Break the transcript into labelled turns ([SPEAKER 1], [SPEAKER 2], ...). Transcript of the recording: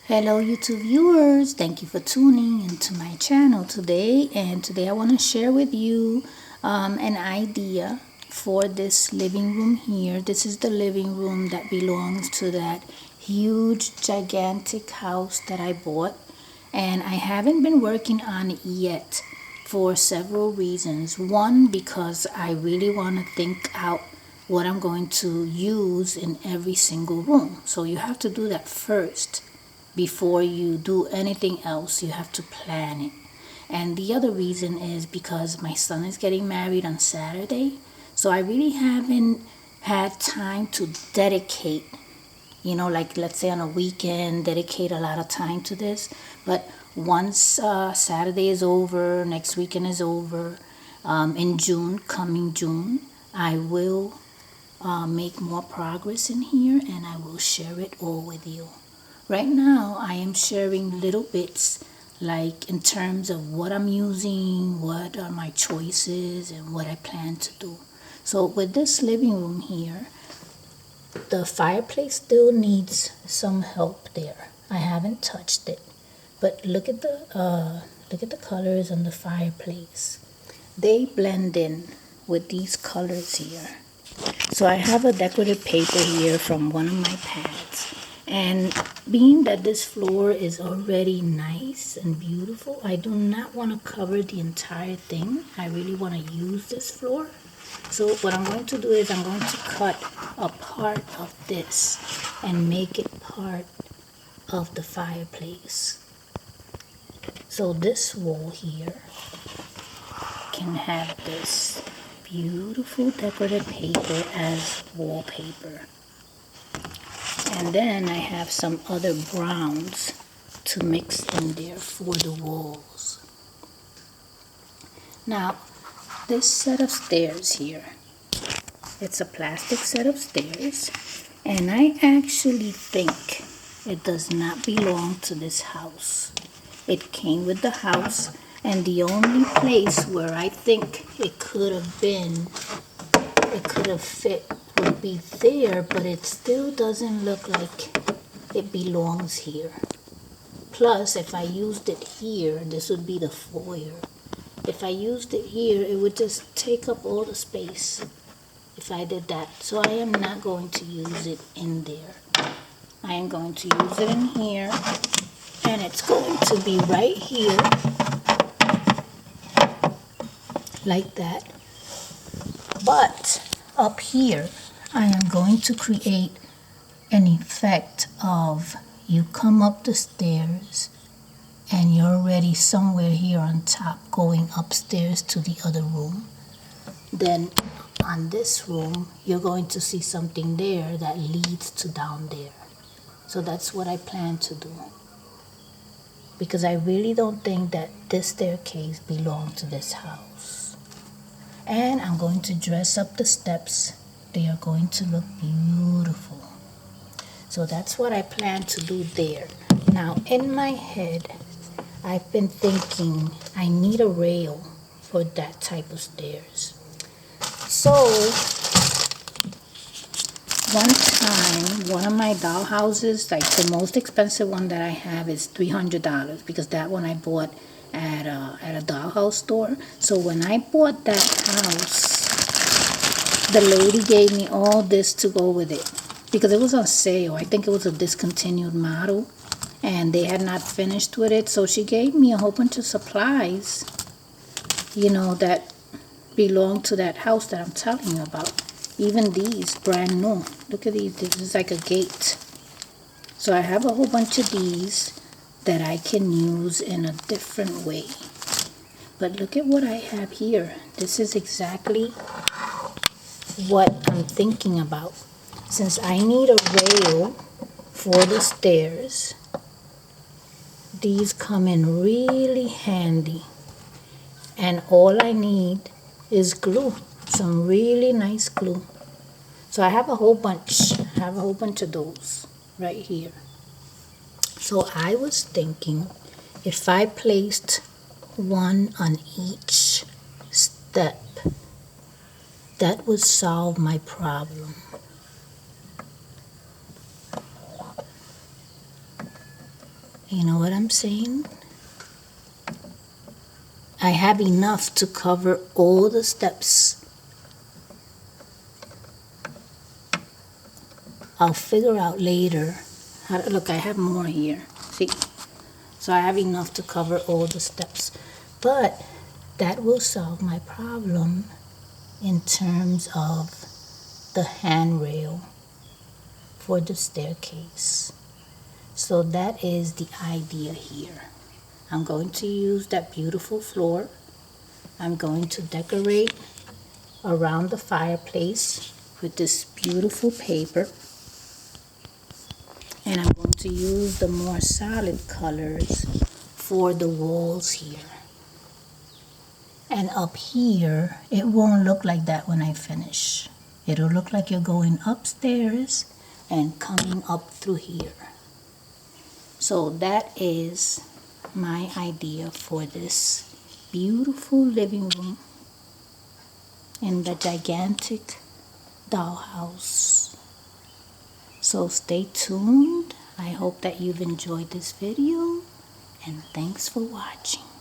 [SPEAKER 1] Hello YouTube viewers, thank you for tuning into my channel today, and today I want to share with you an idea for this living room here. This is the living room that belongs to that huge gigantic house that I bought, and I haven't been working on it yet for several reasons. One, because I really want to think out what I'm going to use in every single room. So you have to do that first. Before you do anything else, you have to plan it. And the other reason is because my son is getting married on Saturday, so I really haven't had time to dedicate, like let's say on a weekend, dedicate a lot of time to this. But once Saturday is over, next weekend is over, in June, coming June, I will make more progress in here and I will share it all with you. Right now, I am sharing little bits, like in terms of what I'm using, what are my choices, and what I plan to do. So with this living room here, the fireplace still needs some help there. I haven't touched it, but look at the colors on the fireplace. They blend in with these colors here. So I have a decorative paper here from one of my pads. And being that this floor is already nice and beautiful, I do not want to cover the entire thing. I really want to use this floor. So what I'm going to do is I'm going to cut a part of this and make it part of the fireplace. So this wall here can have this beautiful decorative paper as wallpaper. And then I have some other browns to mix in there for the walls. Now, this set of stairs here, it's a plastic set of stairs, and I actually think it does not belong to this house. It came with the house, and the only place where I think it could have fit would be there, but it still doesn't look like it belongs here. Plus, if I used it here, this would be the foyer. If I used it here, it would just take up all the space if I did that. So I am not going to use it in there. I am going to use it in here, and it's going to be right here, like that. But up here, I am going to create an effect of you come up the stairs and you're already somewhere here on top going upstairs to the other room. Then on this room, you're going to see something there that leads to down there. So that's what I plan to do. Because I really don't think that this staircase belongs to this house. And I'm going to dress up the steps. They are going to look beautiful. So that's what I plan to do there. Now in my head, I've been thinking I need a rail for that type of stairs. So one time, one of my doll houses, like the most expensive one that I have is $300, because that one I bought at a dollhouse store. So when I bought that house, the lady gave me all this to go with it because it was on sale. I think it was a discontinued model and they had not finished with it. So she gave me a whole bunch of supplies, that belong to that house that I'm telling you about. Even these, brand new. Look at these. This is like a gate. So I have a whole bunch of these that I can use in a different way. But look at what I have here. This is exactly what I'm thinking about. Since I need a rail for the stairs, these come in really handy. And all I need is glue, some really nice glue. So I have a whole bunch. Of those right here. So I was thinking if I placed one on each step, that would solve my problem. You know what I'm saying? I have enough to cover all the steps. I'll figure out later how to, look, I have more here. See? So I have enough to cover all the steps. But that will solve my problem in terms of the handrail for the staircase. So that is the idea here. I'm going to use that beautiful floor. I'm going to decorate around the fireplace with this beautiful paper. And I'm going to use the more solid colors for the walls here. And up here, it won't look like that when I finish. It'll look like you're going upstairs and coming up through here. So that is my idea for this beautiful living room in the gigantic dollhouse. So stay tuned. I hope that you've enjoyed this video, and thanks for watching.